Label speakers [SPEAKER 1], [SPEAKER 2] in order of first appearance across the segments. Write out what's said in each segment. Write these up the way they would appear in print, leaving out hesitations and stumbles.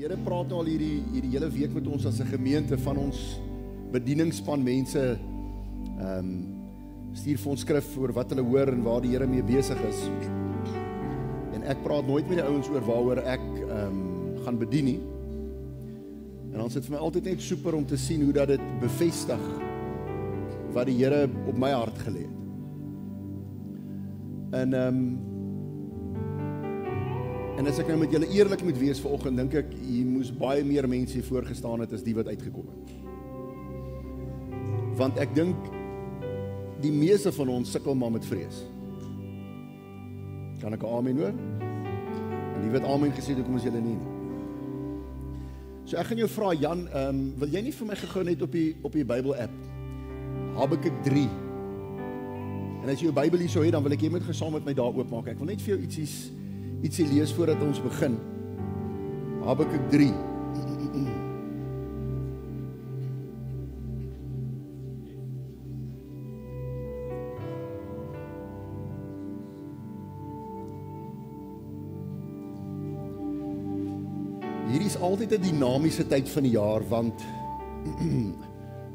[SPEAKER 1] Die Here praat nou al hierdie hele week met ons as 'n gemeente van ons bedieningsspan mense stuur vir ons skrif oor wat hulle hoor en waar die Here mee besig is. En ek praat nooit met die ouens oor waaroor ek gaan bedien nie. En dan is dit vir my altyd net super om te sien hoe dat dit bevestig wat die Here op my hart gelê het. En as ek nou met julle eerlik moet wees vanoggend, dink ek hier moes baie meer mense hier voorgestaan het as die wat uitgekom het. Want ek dink die meeste van ons sukkel maar met vrees. Kan ek 'n amen hoor? En die wat amen gesê het, hoekom is julle nie? So ek gaan jou vra, Jan, wil jy nie vir my gou net op die Bybel app Habakuk 3. En as jy jou Bybel hier sou hê, dan wil ek jy moet gesaam met my daar oopmaak. Ek wil net vir jou ietsie lees voordat ons begin. Habakuk 3. Hierdie is altyd 'n dinamiese tyd van die jaar, want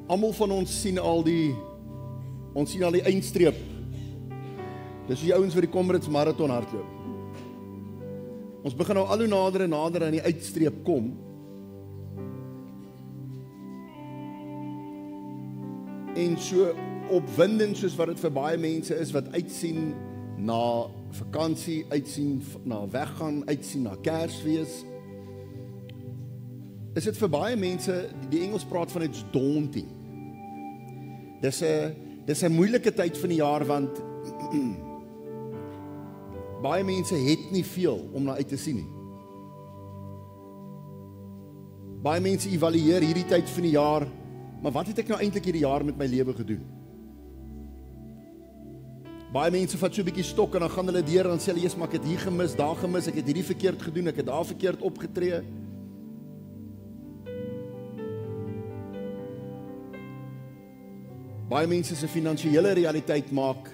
[SPEAKER 1] almal van ons sien al die eindstreep. Dis die ouens wat die Comrades marathon hardloop. Ons begin nou al hoe nader en nader aan die uitstreep kom. En so opwindend soos wat dit vir baie mense is wat uitsien na vakansie, uitsien na weggaan, uitsien na Kersfees, is dit vir baie mense, die Engels praat van it's daunting. Dis 'n moeilike tyd van die jaar, want baie mense het nie veel om na uit te sien nie. Baie mense evalueer hierdie tyd van die jaar, maar wat het ek nou eintlik hierdie jaar met my lewe gedoen? Baie mense vat so 'n bietjie stok en dan gaan hulle deur en dan sê hulle, "Jesus, maar ek het hier gemis, daar gemis, ek het hierdie verkeerd gedoen, ek het daar verkeerd opgetree." Baie mense se finansiële realiteit maak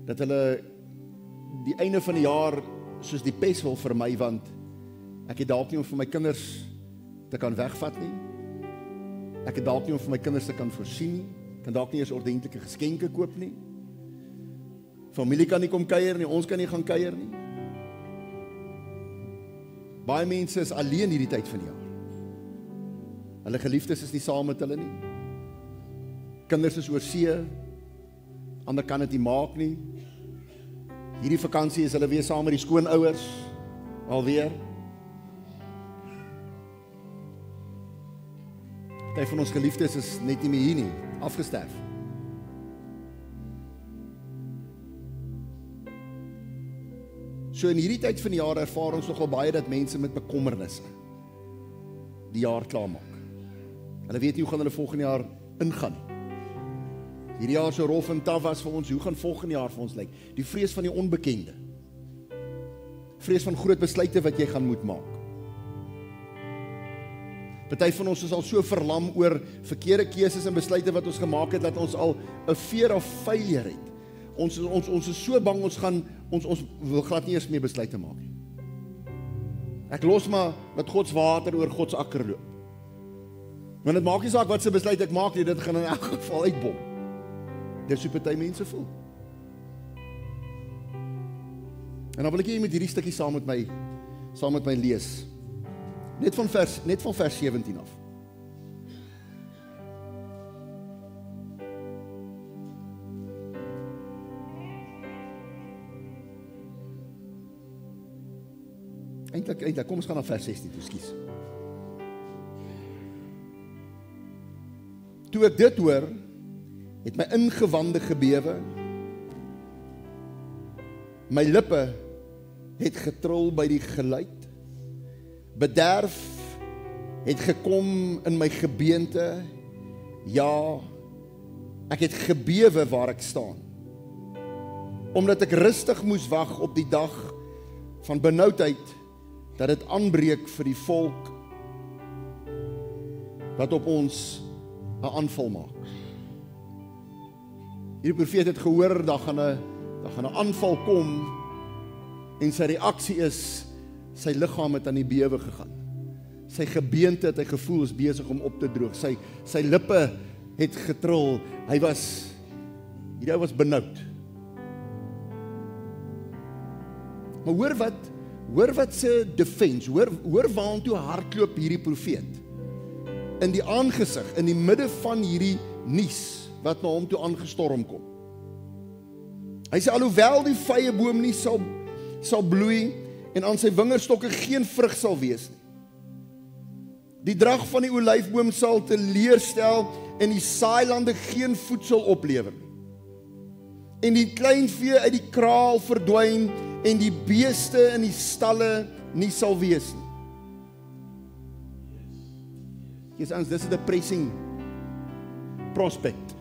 [SPEAKER 1] dat hulle die einde van die jaar soos die pes wil vermy, want ek het dalk nie om vir my kinders te kan wegvat nie. Ek het dalk nie om vir my kinders te kan voorsien nie. Kan dalk nie eens ordentlike geskenke koop nie. Familie kan nie kom kuier nie, ons kan nie gaan kuier nie. Baie mense is alleen hierdie tyd van die jaar. Hulle geliefdes is nie saam met hulle nie. Kinders is oor see, ander kan dit nie maak nie. Hierdie vakansie is hulle weer saam met die skoonouers, alweer. Party van ons geliefdes is net nie meer hier nie, afgesterf. So in hierdie tyd van die jaar ervaar ons nogal baie dat mense met bekommernisse die jaar klaarmaak. Hulle weet nie hoe gaan hulle volgende jaar ingaan nie. Hierdie jaar so rof en taf was vir ons, hoe gaan volgende jaar vir ons lyk? Die vrees van die onbekende. Vrees van groot besluite wat jy gaan moet maak. Party van ons is al so verlam oor verkeerde keuses en besluite wat ons gemaak het, dat ons al 'n fear of failure het. Ons is so bang, ons wil glad nie eens meer besluite maak nie. Ek los maar dat God se water oor God se akker loop. Want dit maak nie saak wat se besluit ek maak nie, dit gaan in elk geval uitbom. Dis so party mense voel. En dan wil ek jy met hierdie stukkie saam met my lees. Net van vers 17 af. Eintlik, kom ons gaan na vers 16, ekskuus. Toe ek dit hoor, het my ingewande gebewe, my lippe het getril by die geluid, bederf het gekom in my gebeente, ja, ek het gebewe waar ek staan, omdat ek rustig moes wag op die dag van benoudheid, dat dit aanbreek vir die volk, wat op ons 'n aanval maak. Hierdie profeet het gehoor, daar gaan 'n aanval kom, en sy reaksie is, sy liggaam het aan die bewe gegaan. Sy gebeente het hy gevoel is besig om op te droog. Sy lippe het getril. Hierdie was benoud. Maar hoor wat se defense, hoor waartoe hardloop hierdie profeet. In die aangesig, in die midde van hierdie nuus wat na hom toe aangestorm kom. Hy sê alhoewel die vrye boom nie sal bloei en aan sy wingerstokke geen vrug sal wees nie. Die drag van die olyfboom sal teleurstel en die saailande geen voedsel oplewer nie. En die kleinvee uit die kraal verdwyn en die beeste in die stalle nie sal wees nie. Dis 'n depressing prospect.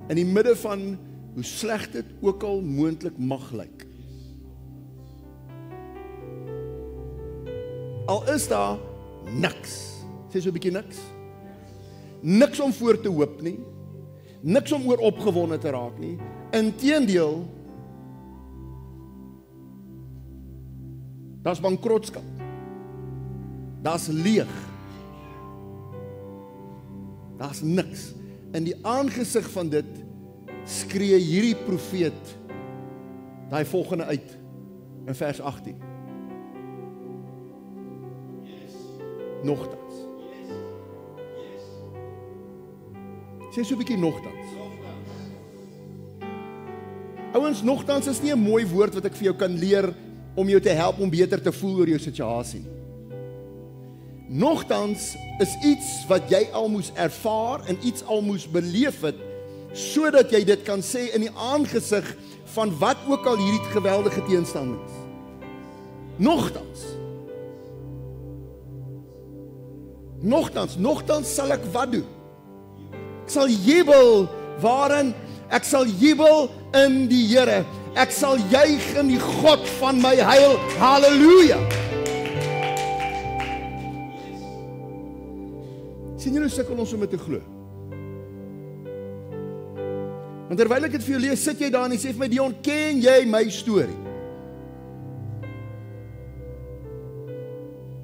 [SPEAKER 1] In die midde van hoe sleg dit ook al moontlik mag lyk. Al is daar niks. Sê so 'n bietjie niks. Niks om voor te hoop nie. Niks om oor opgewonde te raak nie. Inteendeel, daar's bankrotskap. Daar's leeg. Daar's niks. In die aangesig van dit skree hierdie profeet daai volgende uit in vers 18. Nogtans. Sê so 'n bietjie nogtans. Ouens, nogtans is nie 'n mooi woord wat ek vir jou kan leer om jou te help om beter te voel oor jou situasie. Nogtans is iets wat jy al moes ervaar en iets al moes beleef het, sodat jy dit kan sê in die aangesig van wat ook al hierdie geweldige teenstand is. Nogtans sal ek wat doen? Ek sal jubel, waarin? Ek sal jubel in die Here. Ek sal juig in die God van my heil. Halleluja! Sien julle hoe sukkel ons om dit te glo? Want terwyl ek dit vir jou lees, sit jy daar en jy sê vir my, Dion, ken jy my storie?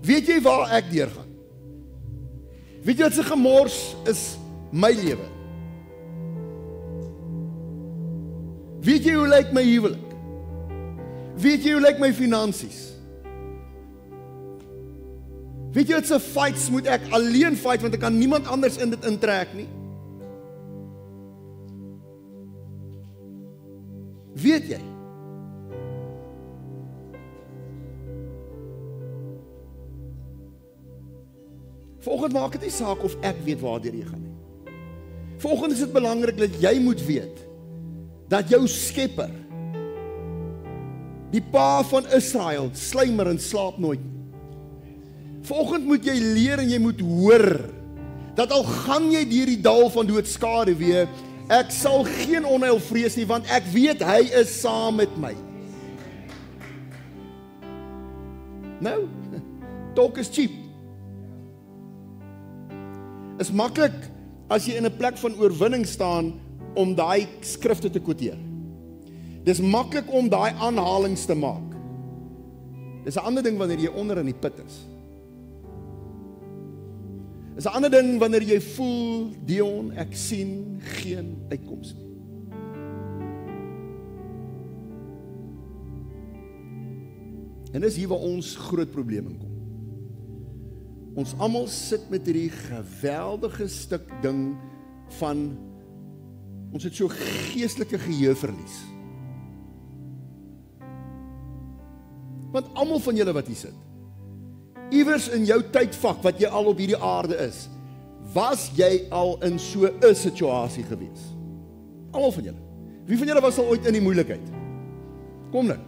[SPEAKER 1] Weet jy waar ek deurgaan? Weet jy wat se gemors is my lewe? Weet jy hoe lyk my huwelik? Weet jy hoe lyk my finansies? Weet jy wat se fights moet ek alleen fight, want ek kan niemand anders in dit intrek nie? Weet jy? Volgende maak dit nie saak of ek weet waartoe jy gaan nie. Volgende is dit belangrik dat jy moet weet dat jou Skepper, die Pa van Israel, slymer en slaap nooit. Volgende moet jy leer en jy moet hoor dat al gaan jy deur die dal van doodskaduwee, ek sal geen onheil vrees nie, want ek weet hy is saam met my. Nou, talk is cheap. Is maklik as jy in 'n plek van oorwinning staan om daai skrifte te quoteer. Dis maklik om daai aanhalings te maak. Dis 'n ander ding wanneer jy onder in die put is. Dis 'n ander ding wanneer jy voel, Dion, ek sien geen uitkoms nie. En dis hier waar ons groot probleme kom. Ons almal sit met hierdie geweldige stuk ding van, ons het so geestelike geheueverlies. Want almal van julle wat hier sit, iewers in jou tydvak wat jy al op hierdie aarde is, was jy al in so 'n situasie gewees? Almal van julle. Wie van julle was al ooit in die moeilikheid? Kom nou.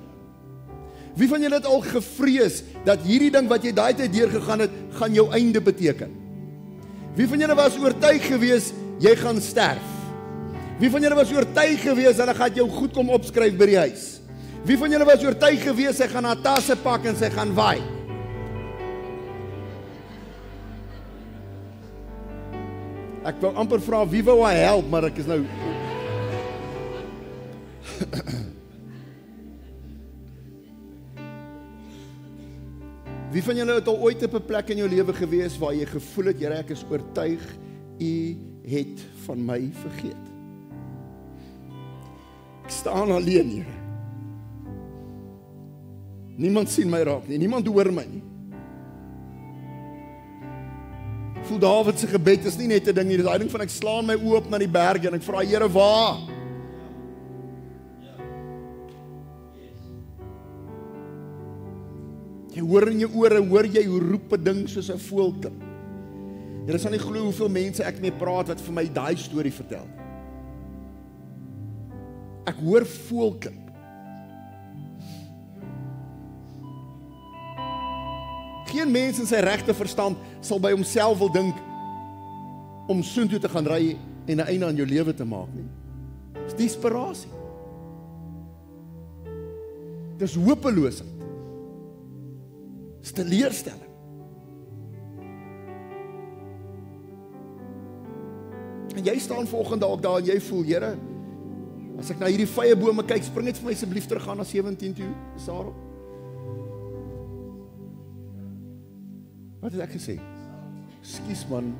[SPEAKER 1] Wie van julle het al gevrees dat hierdie ding wat jy daai tyd deurgegaan het, gaan jou einde beteken? Wie van julle was oortuig gewees, jy gaan sterf? Wie van julle was oortuig gewees, hulle gaan jou goed kom opskryf by die huis? Wie van julle was oortuig gewees, sy gaan haar tasse pak en sy gaan waai? Ek wou amper vra, wie wou hy help, maar ek is nou... Wie van julle het al ooit op 'n plek in jou lewe gewees waar jy gevoel het, Here, ek is oortuig, U het van my vergeet. Ek staan alleen, Here. Niemand sien my raak nie, niemand hoor my nie. Ek voel Dawid se gebed is nie net 'n ding nie, dis daai ding van ek slaan my oë op na die berge en ek vra, Here, waar? Jy hoor in jou ore, hoor jy hoe roep 'n ding soos 'n voëlkind. Jy sal nie glo hoeveel mense ek mee praat wat vir my daai storie vertel. Ek hoor voëlkind. Geen mens in sy regte verstand sal by homself wil dink om soontoe te gaan ry en 'n einde aan jou lewe te maak nie. Dis desperasie. Dis hopeloosheid. Dis teleurstelling. En jy staan vanoggend dalk daar en jy voel, Here, as ek na hierdie vrye bome kyk, spring net vir my asseblief terug aan na 17 toe, Sarah. Wat het ek gesê? Ekskuus man.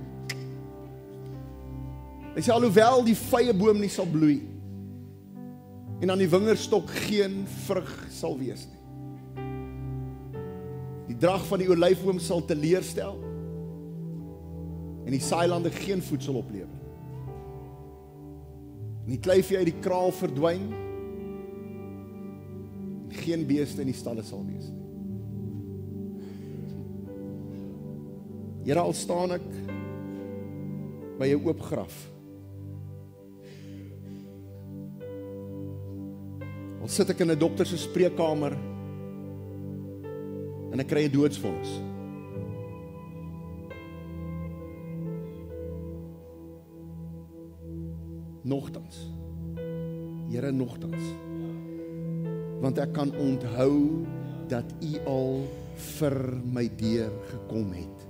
[SPEAKER 1] Hy sê alhoewel die vrye boom nie sal bloei en aan die wingerdstok geen vrug sal wees nie. Die drag van die olyfboom sal teleurstel en die saailande geen voedsel oplewer. En die kluifie uit die kraal verdwyn en geen beeste in die stalle sal wees nie. Here, al staan ek by 'n oop graf. Al sit ek in 'n dokter se spreekkamer en ek kry 'n doodsvonnis. Nogtans, Here, nogtans, want ek kan onthou dat U al vir my deur gekom het.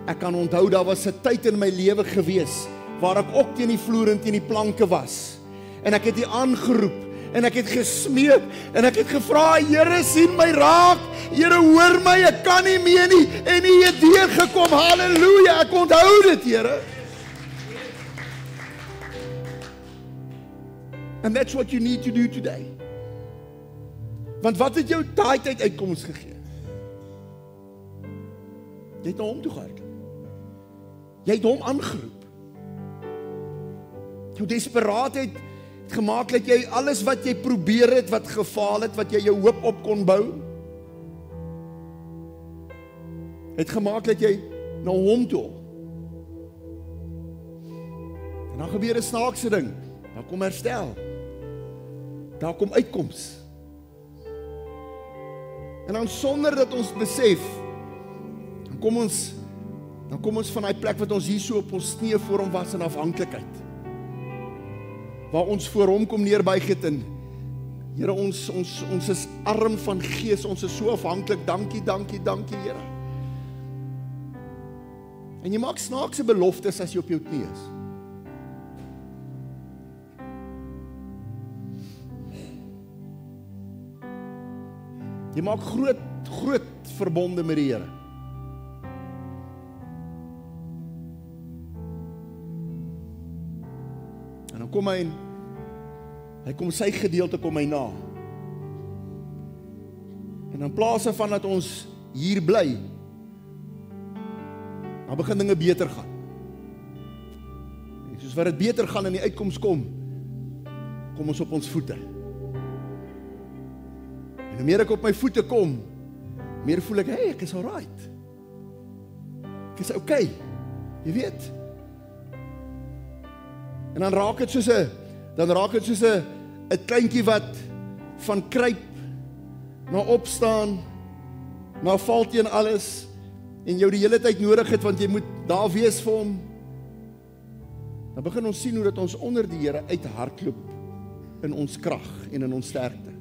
[SPEAKER 1] Ek kan onthou, daar was 'n tyd in my lewe gewees, waar ek ook teen die vloer en teen die planke was, en ek het U aangeroep, en ek het gesmeek, en ek het gevra, Here, sien my raak, Here, hoor my, ek kan nie meer nie, en U het deurgekom, halleluja, ek onthou dit, Here. And that's what you need to do today. Want wat het jou daai tyd uitkoms gegee? Jy het na hom toe gehardloop. Jy het hom aangeroep. Jou desperaatheid het gemaak dat jy alles wat jy probeer het, wat gefaal het, wat jy jou hoop op kon bou, het gemaak dat jy na hom toe. En dan gebeur 'n snaakse ding. Daar kom herstel. Daar kom uitkoms. En dan sonder dat ons besef, dan kom ons van daai plek wat ons hier so op ons knieë voor hom was in afhanklikheid. Waar ons voor hom kom neerbuig het en Here, ons is arm van gees, ons is so afhanklik. Dankie, Here. En jy maak snaakse beloftes as jy op jou knie is. Jy maak groot verbonde met die Here. En dan kom hy kom sy gedeelte kom hy na. En in plaas van dat ons hier bly, dan begin dinge beter gaan. En soos wat dit beter gaan en die uitkoms kom ons op ons voete. En hoe meer ek op my voete kom, meer voel ek, hey, ek is alright. Ek is okay. Jy weet. En dan raak dit soos 'n kleintjie wat van kruip na opstaan, na val teen alles en jou die hele tyd nodig het want jy moet daar wees vir hom. Dan begin ons sien hoe dat ons onder die Here uithardloop in ons krag en in ons sterkte.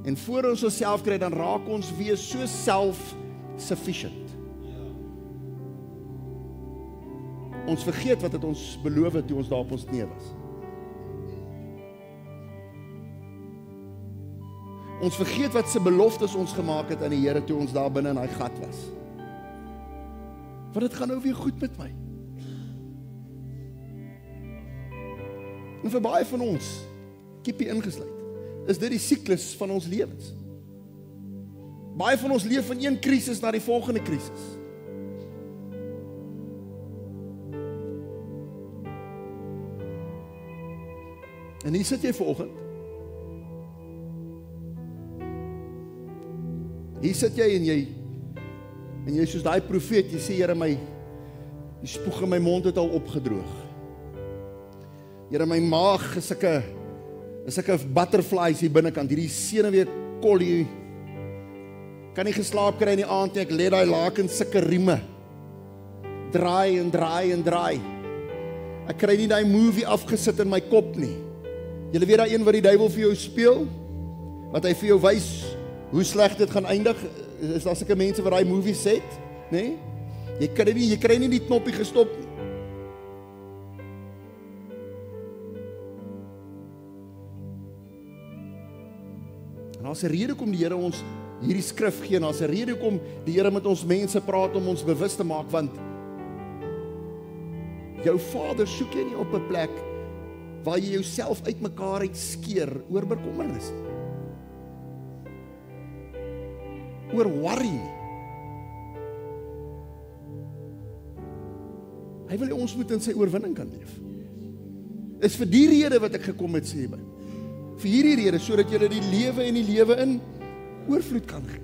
[SPEAKER 1] En voor ons onsself kry, dan raak ons weer so self-sufficient. Ons vergeet wat het ons beloof toe ons daar op ons knie was. Ons vergeet wat se beloftes ons gemaak het aan die Here toe ons daar binne in daai gat was. Want dit gaan nou weer goed met my. En vir baie van ons, kiepie ingesluit, is dit die siklus van ons lewens. Baie van ons leef van een krisis na die volgende krisis. En hier sit jy vanoggend. Hier sit jy en jy soos daai profeet, jy sê Here my, die spoeg in my mond het al opgedroog. Here my maag is sulke butterflies hier binnekant, hierdie senuwee kollie. Kan nie geslaap kry in die aand nie, ek lê daai lakens sulke rieme. Draai en draai en draai. Ek kry nie daai movie afgesit in my kop nie. Julle weet daai een wat die duiwel vir jou speel, wat hy vir jou wys hoe sleg dit gaan eindig. Is daar sulke mense wat daai movie set, nê? Jy kry nie die knoppie gestop nie. En daar's 'n rede kom die Here ons hierdie skrif gee, en daar's 'n rede kom die Here met ons mense praat om ons bewus te maak, want jou Vader soek jy nie op 'n plek waar jy jouself uitmekaar uitskeer oor bekommernis, oor worry nie. Hy wil hê ons moet in sy oorwinning kan leef. Is vir die rede wat ek gekom het sê by. Vir hierdie rede, sodat jy die lewe en die lewe in oorvloed kan gee.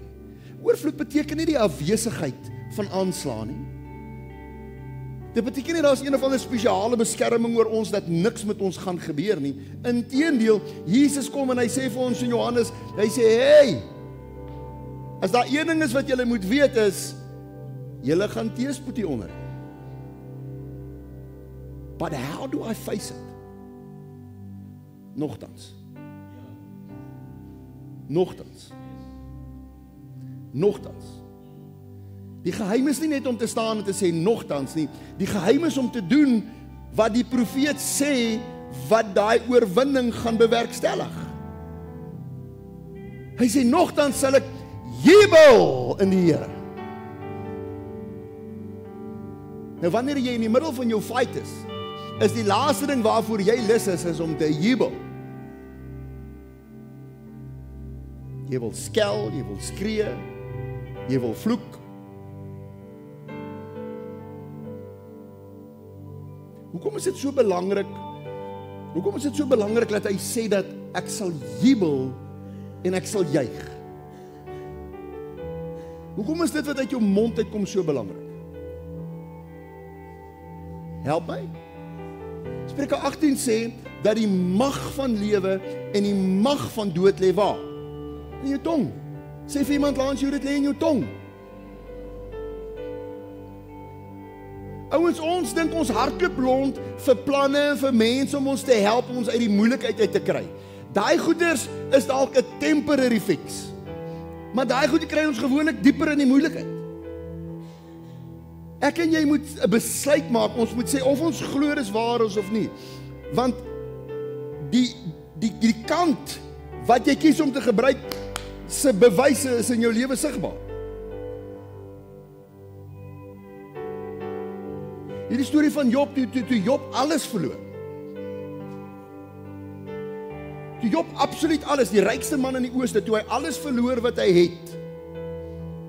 [SPEAKER 1] Oorvloed beteken nie die afwesigheid van aanslaan nie. Dit beteken nie daar is een of ander spesiale beskerming oor ons dat niks met ons gaan gebeur nie. Inteendeel, Jesus kom en hy sê vir ons in Johannes, hy sê, hey, as daar een ding is wat julle moet weet is, julle gaan teëspoed hieronder. But how do I face it? Nogtans. Die geheim is nie net om te staan en te sê nogtans nie. Die geheim is om te doen wat die profeet sê, wat daai oorwinning gaan bewerkstellig. Hy sê nogtans sal ek jubel in die Here. Nou wanneer jy in die middel van jou fight is die laaste ding waarvoor jy lus is om te jubel. Jy wil skel, jy wil skree, jy wil vloek. Hoekom is dit so belangrik? Hoekom is dit so belangrik dat hy sê dat ek sal jubel en ek sal juig? Hoekom is dit wat uit jou mond uitkom so belangrik? Help my. Spreuke 18 sê dat die mag van lewe en die mag van dood lê waar? In jou tong. Sê vir iemand langs jou, dit lê in jou tong. Ouens, ons dink ons hardloop rond vir planne en vir mense om ons te help om ons uit die moeilikheid uit te kry. Daai goeders is dalk 'n temporary fix. Maar daai goeie kry ons gewoonlik dieper in die moeilikheid. Ek en jy moet 'n besluit maak, ons moet sê of ons glo dis waar is of nie. Want die kant wat jy kies om te gebruik, se bewyse is in jou lewe sigbaar. Hierdie storie van Job, toe Job alles verloor. Toe Job absoluut alles, die rykste man in die ooste, toe hy alles verloor wat hy het.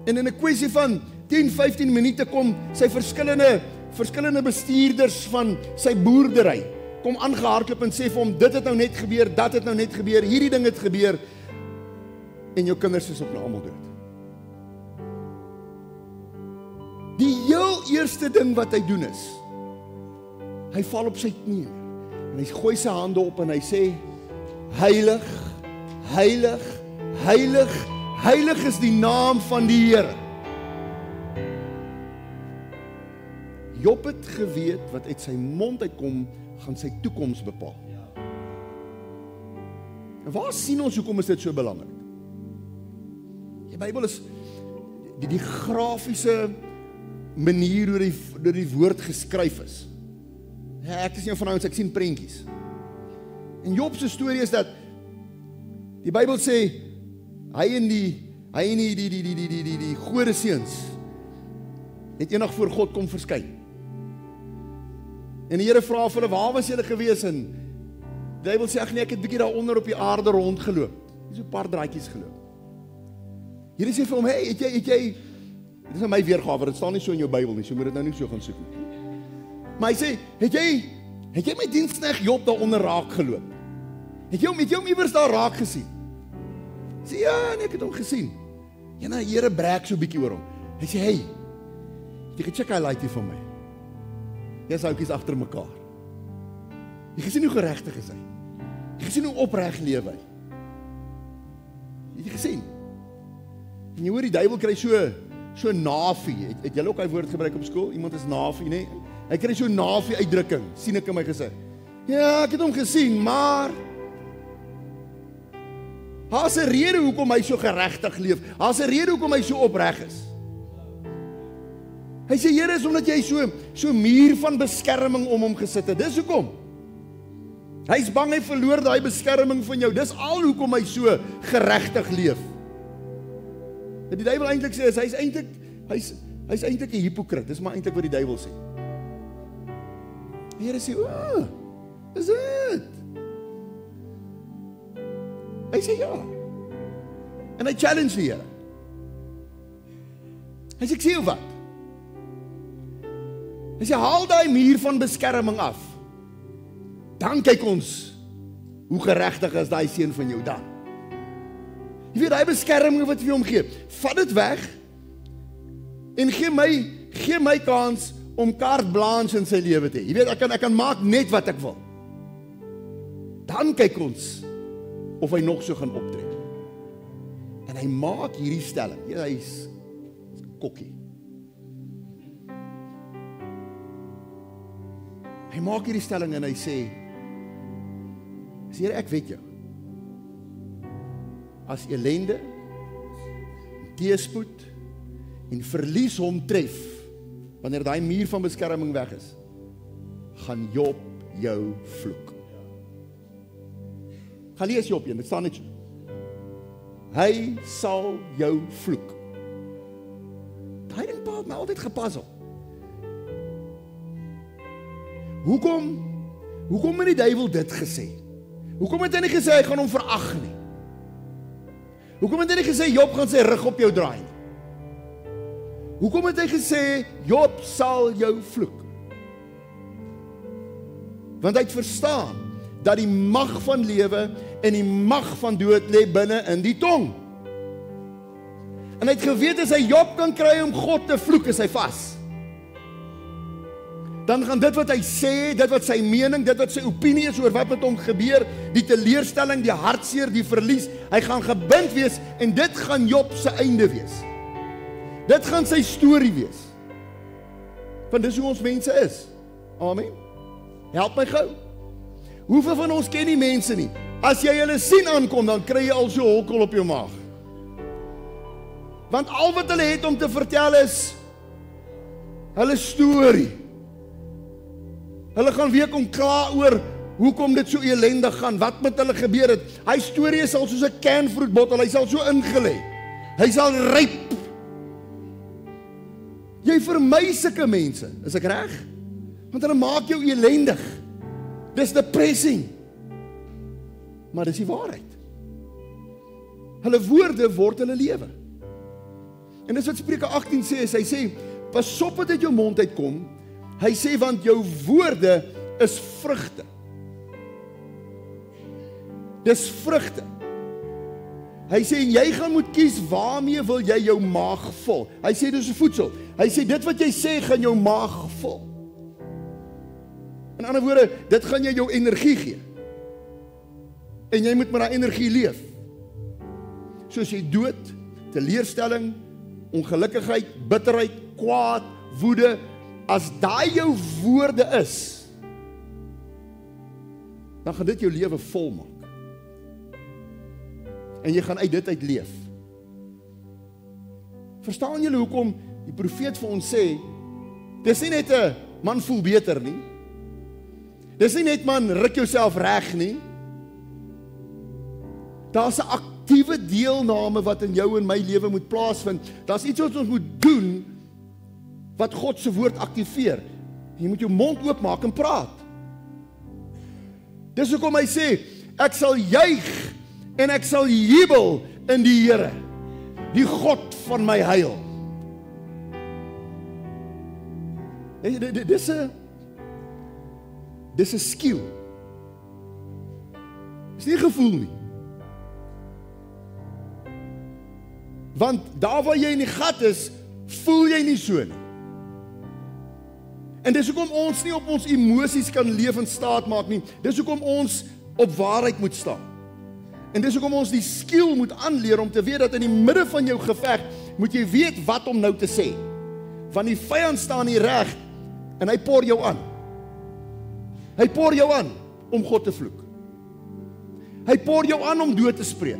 [SPEAKER 1] En in 'n kwessie van 10-15 minute kom sy verskillende bestuurders van sy boerdery kom aangehardloop en sê vir hom, dit het nou net gebeur, dat het nou net gebeur, hierdie ding het gebeur, en jou kinders is op nou almal dood. Die heel eerste ding wat hy doen is, hy val op sy knieë, en hy gooi sy hande op en hy sê, heilig, heilig, heilig, heilig is die naam van die Here. Job het geweet wat uit sy mond uitkom, gaan sy toekoms bepaal. En waar sien ons hoekom is dit so belangrik? Die Bybel is die grafiese manier hoe die woord geskryf is. Ja, ek is nie van ouens, ek sien prentjies. En Job se storie is dat die Bybel sê Hy en die gode seuns het eendag voor God kom verskyn. En die Here vra vir hulle, waar was julle gewees? En die Bybel sê, nee, ek het bietjie daaronder op die aarde rondgeloop. Hy het so 'n paar draadjies geloop. Here sê vir hom, hey, het jy, dit is my weergawe, dit staan nie so in jou Bybel nie, so moet dit nou nie so gaan soek nie. Maar hy sê, het jy my diensknegt Job daaronder raak geloop? Het jy hom iewers daar raak gesien? Hy sê, ja, nee, ek het hom gesien. Ja, nou, die Here breek so bietjie oor hom. Hy sê, hey, jy gaan check highlightie van my. Jy is oukies agter mekaar. Jy gesien hoe geregtig is hy. Jy gesien hoe opreg lewe hy. Het jy gesien? En jy hoor die duiwel kry so nafie. Het julle ook hy woord gebruik op skool? Iemand is nafie, nee? Hy kry so nafie uitdrukking, sien ek in my gesig. Ja, ek het hom gesien, maar daar's 'n rede hoekom hy so geregtig leef. Daar's 'n rede hoekom hy so opreg is. Hy sê, Here, is omdat jy so muur van beskerming om hom gesit het. Dis hoekom. Hy's bang hy verloor daai beskerming van jou. Dis al hoekom hy so geregtig leef. Wat die duiwel eintlik sê is, hy's eintlik 'n hipokrit. Dis maar eintlik wat die duiwel sê. Die Here sê, "O, is dit?" Hy sê ja. En hy challenge die Here. Hy sê, "Ek sê jou wat?" Hy sê, "Haal daai muur van beskerming af. Dan kyk ons hoe geregtig is daai seun van jou dan." Jy weet, daai beskerming wat vir hom gee, vat dit weg en gee my kans om carte blanche in sy lewe te hê. Jy weet, ek kan maak net wat ek wil. Dan kyk ons of hy nog so gaan optree. En hy maak hierdie stelling. Ja, hy's kokkie. Hy maak hierdie stelling en hy sê, Here, ek weet jou. As ellende, teëspoed en verlies hom tref, wanneer daai muur van beskerming weg is, gaan Job jou vloek. Gaan lees Job 1, dit staan net so. Hy sal jou vloek. Daai ding het my altyd gepuzzle. Hoekom het die duiwel dit gesê? Hoekom het hy nie gesê hy gaan hom verag nie? Hoekom het hy nie gesê Job gaan sy rug op jou draai nie? Hoekom het hy gesê Job sal jou vloek? Want hy het verstaan dat die mag van lewe en die mag van dood lê binne in die tong. En hy het geweet as hy Job kan kry om God te vloek, is hy vas. Dan gaan dit wat hy sê, dit wat sy mening, dit wat sy opinie is oor wat met hom gebeur, die teleurstelling, die hartseer, die verlies, hy gaan gebind wees en dit gaan Job se einde wees. Dit gaan sy storie wees. Want dis hoe ons mense is. Amen. Help my gou. Hoeveel van ons ken die mense nie? As jy hulle sien aankom, dan kry jy al so holkel op jou maag. Want al wat hulle het om te vertel is hulle storie. Hulle gaan weer kom kla oor hoekom dit so elendig gaan, wat met hulle gebeur het. Hy storie is al soos 'n canvruitbottel, hy sal so ingelê. Hy sal ryp. Jy vermy sulke mense, is ek reg? Want hulle maak jou elendig. Dis depressing. Maar dis die waarheid. Hulle woorde word hulle lewe. En dis wat Spreuke 18 sê, hy sê, pas op wat uit jou mond uitkom. Hy sê, want jou woorde is vrugte. Dis vrugte. Hy sê, jy gaan moet kies waarmee wil jy jou maag vul. Hy sê, dis 'n voedsel. Hy sê, dit wat jy sê, gaan jou maag vul. In ander woorde, dit gaan jy jou energie gee. En jy moet met daai energie leef. Soos jy dood, teleurstelling, ongelukkigheid, bitterheid, kwaad, woede, as daai jou woorde is, dan gaan dit jou lewe vol maak. En jy gaan uit dit uit leef. Verstaan julle hoekom die profeet vir ons sê, dis nie net 'n man voel beter nie. Dis nie net man ruk jouself reg nie. Daar's 'n aktiewe deelname wat in jou en my lewe moet plaasvind. Daar's iets wat ons moet doen wat God se woord aktiveer. Jy moet jou mond oopmaak en praat. Dis hoekom hy sê, ek sal juig en ek sal jubel in die Here, die God van my heil. Dis 'n skill. Dis nie 'n gevoel nie. Want daar waar jy in die gat is, voel jy nie so nie. En dis hoekom ons nie op ons emosies kan leef en staat maak nie. Dis hoekom ons op waarheid moet staan. En dis hoekom ons die skill moet aanleer om te weet dat in die midde van jou geveg moet jy weet wat om nou te sê. Want die vyand staan hier reg en hy por jou aan. Hy por jou aan om God te vloek. Hy por jou aan om dood te spreek.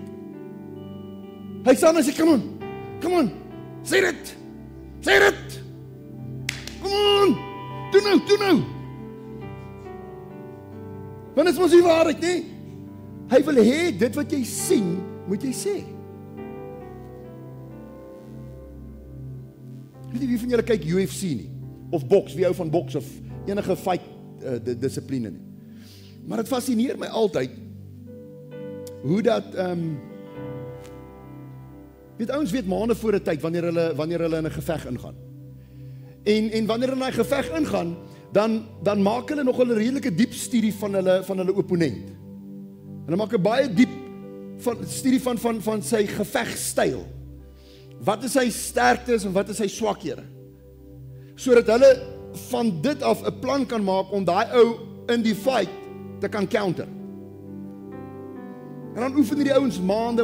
[SPEAKER 1] Hy staan en sê, come on, sê dit, come on, doe nou. Want dit is mos die waarheid, nie? Hy wil hê, dit wat jy sien, moet jy sê. Weet jy wie van julle kyk UFC nie? Of boks, wie hou van boks, of enige fight dissipline nie. Maar dit fascineer my altyd, hoe dat, weet ouens weet maande voor 'n tyd, wanneer hulle in 'n geveg ingaan. En wanneer hulle in 'n geveg ingaan, dan maak hulle nog 'n redelike diep studie van hulle opponent. Hulle maak 'n baie diep studie van sy gevegstyl. Wat is sy sterktes en wat is sy swakhede? Sodat hulle van dit af 'n plan kan maak om daai ou in die fight te kan counter. En dan oefen die ouens maande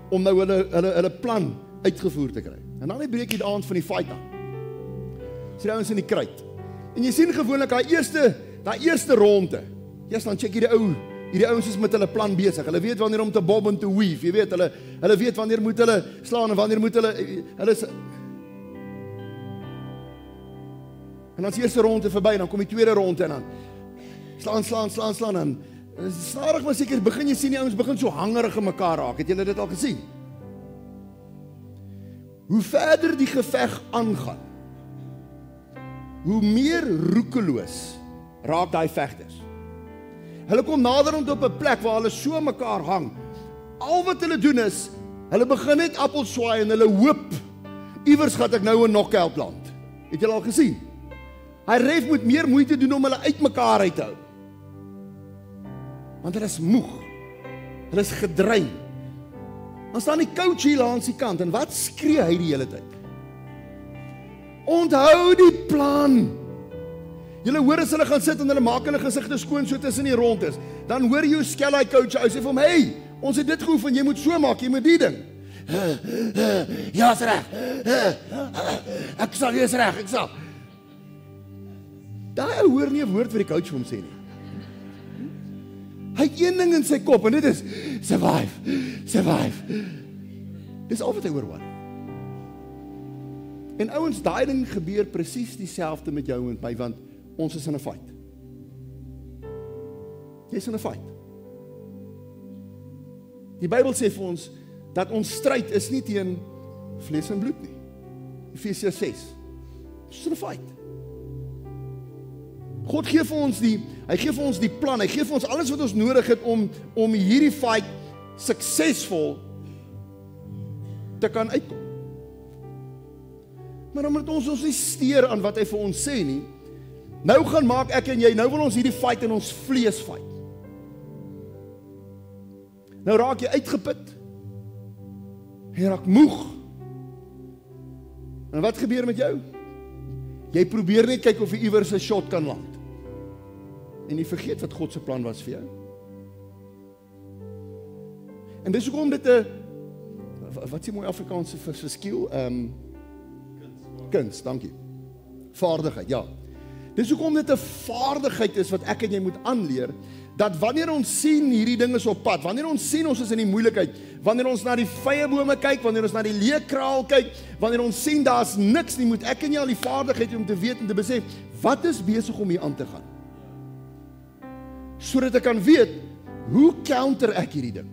[SPEAKER 1] om nou hulle plan uitgevoer te kry. En dan breek die aand van die fight aan. Dis die ouens in die kruit. En jy sien gewoonlik daai eerste ronde. Ja, dan check hierdie ouens is met hulle plan besig. Hulle weet wanneer om te bob en te weave. Jy weet hulle weet wanneer moet hulle slaan en wanneer moet hulle en dan is die eerste ronde verby en dan kom die tweede ronde en dan slaan en stadig maar seker begin jy sien die ouens begin so hangerig in mekaar raak. Het julle dit al gesien? Hoe verder die geveg aangaan, hoe meer roekeloos raak daai vegters. Hulle kom naderhand op 'n plek waar hulle so mekaar hang. Al wat hulle doen is, hulle begin net appels swaai en hulle hoop, iewers gaan ek nou 'n knockout land. Het julle al gesien? Hy ref moet meer moeite doen om hulle uit mekaar uit te hou. Want hulle is moeg. Hulle is gedrein. Dan staan die coach hier langs die kant en wat skree hy die hele tyd? Onthou die plan. Julle hoor as hulle gaan sit en hulle maak hulle gesigte skoon so tussen die rondes. Dan hoor jy hoe skel hy coach uit. Hy sê vir hom, "Hey, ons het dit geoefen, jy moet so maak, jy moet die ding." Ja, is reg. Ek sal wees reg, ek sal. Daai ou hoor nie 'n woord wat die coach vir hom sê nie. Hy het een ding in sy kop en dit is survive. Dis al wat hy hoor. En ouens, daai ding gebeur presies dieselfde met jou en my, want ons is in 'n fight. Jy's in 'n fight. Die Bybel sê vir ons dat ons stryd is nie teen vlees en bloed nie. Efesiërs 6. Ons is in 'n fight. God gee vir ons die plan, hy gee vir ons alles wat ons nodig het om hierdie fight suksesvol te kan uitkom. Maar omdat ons nie steur aan wat hy vir ons sê nie, nou gaan maak ek en jy, nou wil ons hierdie fight in ons vlees fight. Nou raak jy uitgeput, jy raak moeg, en wat gebeur met jou? Jy probeer net kyk of jy iewers 'n shot kan land. En jy vergeet wat God se plan was vir jou. En dis hoekom dit 'n wat sê mooi Afrikaanse vir skill, kuns, dankie. Vaardigheid, ja. Dis hoekom dit 'n vaardigheid is wat ek en jy moet aanleer, dat wanneer ons sien hierdie ding is op pad, wanneer ons sien ons is in die moeilikheid, wanneer ons na die vyebome kyk, wanneer ons na die leeukraal kyk, wanneer ons sien daar's niks nie, moet ek en jy al die vaardigheid om te weet en te besef, wat is besig om hier aan te gaan? Sodat ek kan weet, hoe counter ek hierdie ding?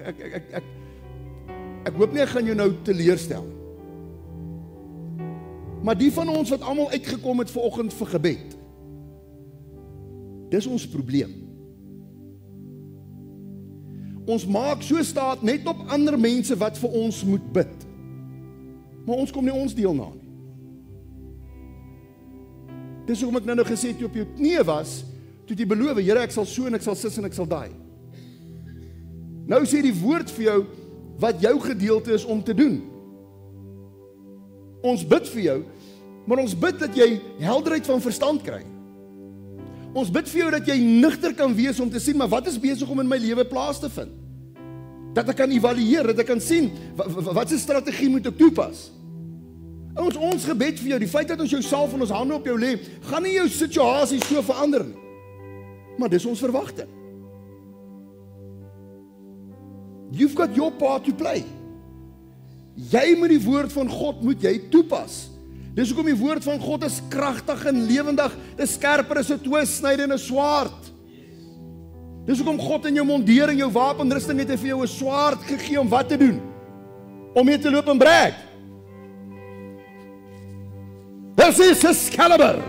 [SPEAKER 1] ek hoop nie ek gaan jou nou teleurstel. Maar die van ons wat almal uitgekom het vanoggend vir gebed, dis ons probleem. Ons maak so staat net op ander mense wat vir ons moet bid. Maar ons kom nie ons deel na nie. Dis hoekom ek nou gesê toe op jou knie was, toe jy beloof, Here, ek sal so en ek sal sis en ek sal daai. Nou sê die woord vir jou wat jou gedeelte is om te doen. Ons bid vir jou, maar ons bid dat jy helderheid van verstand kry. Ons bid vir jou dat jy nugter kan wees om te sien, maar wat is besig om in my lewe plaas te vind? Dat ek kan evalueer, dat ek kan sien, wat se strategie moet ek toepas? Ons gebed vir jou, die feit dat ons jou salf en ons hande op jou lê, gaan nie jou situasie so verander nie. Maar dis ons verwagting. You've got your part to play. Jy moet die woord van God moet jy toepas. Dis hoekom die woord van God is kragtig en lewendig, dis skerper as 'n tweesnydende swaard. Dis hoekom God in jou mondering, jou wapenrusting het hy vir jou 'n swaard gegee om wat te doen? Om mee te loop en breek. Dis is Excalibur.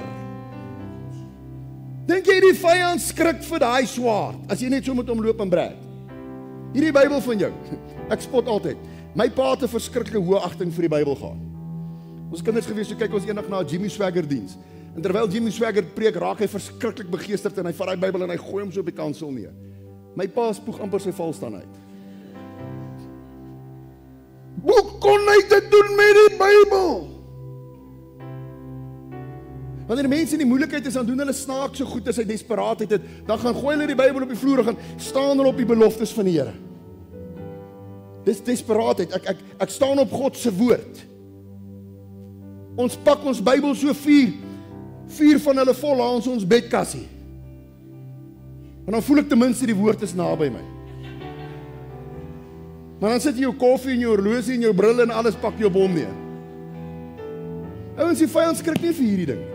[SPEAKER 1] Dink jy die vyand skrik vir daai swaard as jy net so met hom loop en breek? Hierdie Bybel van jou. Ek spot altyd. My pa het 'n verskriklike hoë agting vir die Bybel gehad. Ons kinders gewees, so kyk ons eendag na 'n Jimmy Swagger diens. En terwyl Jimmy Swagger preek, raak hy verskriklik begeesterd en hy vat daai Bybel en hy gooi hom so op die kansel neer. My pa spoeg amper sy valstaan uit. Hoe kon hy dit doen met die Bybel? Wanneer die mense in die moeilikheid is, dan doen hulle snaakse goed as hy desperaatheid het, dan gaan gooi hulle die Bybel op die vloer en gaan staan hulle op die beloftes van die Here. Dis desperaatheid. Ek staan op God se woord. Ons pak ons Bybel so vier van hulle vol aan ons bedkassie. En dan voel ek ten minste die woord is naby my. Maar dan sit jy jou koffie en jou horlosie en jou brille en alles pak jy op hom neer. Ouens, die vyand skrik nie vir hierdie ding.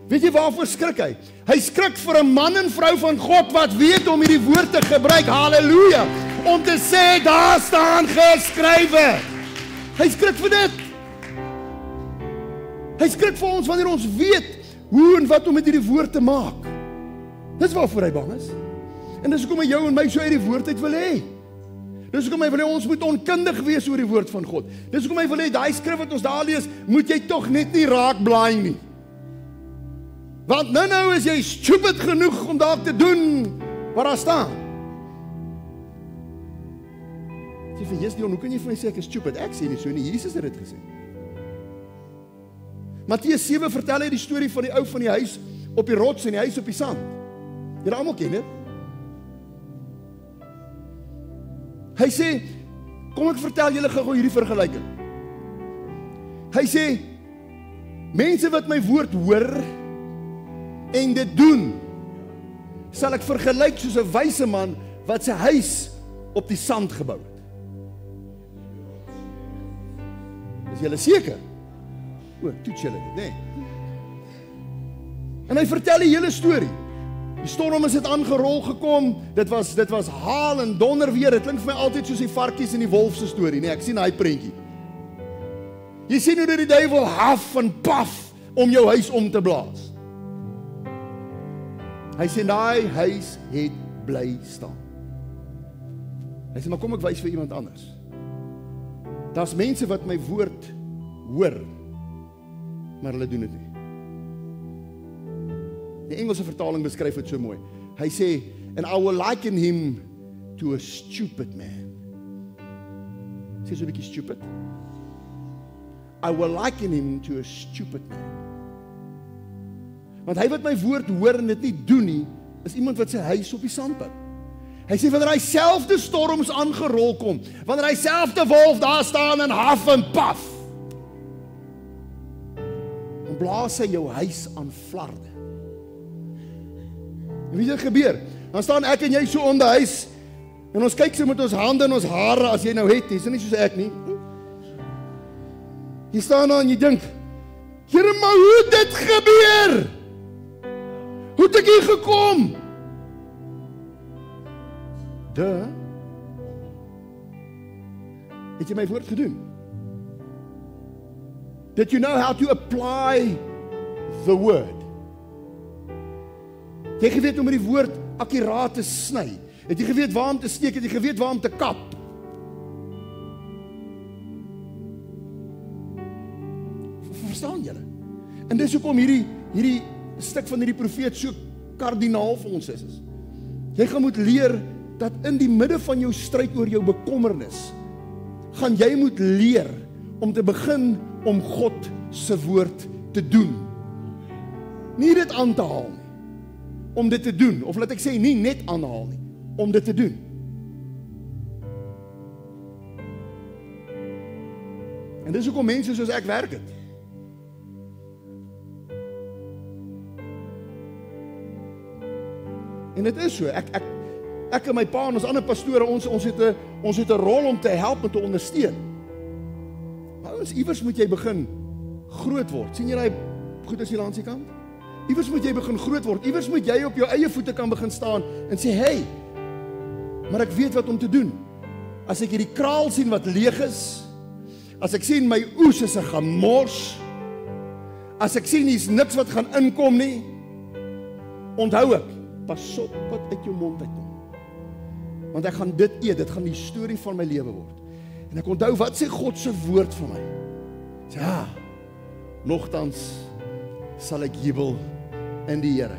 [SPEAKER 1] Weet jy waarvoor skrik hy? Hy skrik vir 'n man en vrou van God wat weet om hierdie woord te gebruik. Halleluja! Om te sê, daar staan geskrywe. Hy skrik vir dit. Hy skrik vir ons wanneer ons weet hoe en wat om met hierdie woord te maak. Dis waarvoor hy bang is. En dis hoekom hy jou en my so uit die woord uit wil hê. Dis hoekom hy wil hê ons moet onkundig wees oor die woord van God. Dis hoekom hy wil hê daai skrif wat ons daar lees, moet jy tog net nie raak blaai nie. Want nou is jy stupid genoeg om daar te doen wat daar staan. Jy vir Jesus, hoe kan jy vir my sê ek is stupid? Ek sê nie so nie, Jesus het dit gesê. Matteus 7 vertel hy die storie van die ou van die huis op die rots en die huis op die sand. Julle almal ken dit. Hy sê, kom ek vertel julle gou hierdie vergelyking. Hy sê, mense wat my woord hoor en dit doen, sal ek vergelyk soos 'n wyse man wat sy huis op die sand gebou het. Is julle seker? O, toets julle dit, nee. En hy vertel die hele storie. Die storm is het aangerol gekom, dit was haal en donder weer, dit klink vir my altyd soos die varkies en die wolf se storie, nee, ek sien daai prentjie. Jy sien hoe die duiwel haf en paf om jou huis om te blaas. Hy sê, daai huis het bly staan. Hy sê, maar kom ek wys vir iemand anders. Daar's mense wat my woord hoor, maar hulle doen dit nie. Die Engelse vertaling beskryf dit so mooi. Hy sê, and I will liken him to a stupid man. Sê so 'n bietjie stupid. I will liken him to a stupid man. Want hy wat my woord hoor en dit nie doen nie, is iemand wat sy huis op die sand bou. Hy sê, wanneer hy selfde storms aangerol kom, wanneer hy selfde wolf daar staan en haf en paf, dan blaas hy jou huis aan flarde. En weet jy wat gebeur? Dan staan ek en jy so om die huis, en ons kyk so met ons hande en ons hare, as jy nou het, jy is nie soos ek nie. Jy staan daar en jy dink, Here, maar hoe het dit gebeur? Hoe het ek hier gekom? Het jy my woord gedoen? Did you know how to apply the word? Het jy geweet om met die woord akkuraat te sny? Het jy geweet waar om te steek? Het jy geweet waar om te kap? Verstaan julle? En dis hoekom hierdie stuk van hierdie profeet so kardinaal vir ons is. Jy gaan moet leer dat in die midde van jou stryd oor jou bekommernis, gaan jy moet leer om te begin om God se woord te doen. Nie dit aan te haal nie, om dit te doen, of laat ek sê nie net aanhaal nie, om dit te doen. En dis hoekom mense soos ek werk het. En dit is so, ek en my pa en ons ander pastore, ons het 'n rol om te help en te ondersteun. Maar ons iewers moet jy begin groot word. Sien jy daai goed as jy langs die kant? Iewers moet jy begin groot word. Iewers moet jy op jou eie voete kan begin staan en sê, hey, maar ek weet wat om te doen. As ek hierdie kraal sien wat leeg is, as ek sien my oes is 'n gemors, as ek sien hier's niks wat gaan inkom nie, onthou ek, pas op wat uit jou mond uitkom. Want ek gaan dit eet, dit gaan die storie van my lewe word. En ek onthou, wat sê God se woord vir my? Sê, ja, nogtans sal ek jubel in die Here.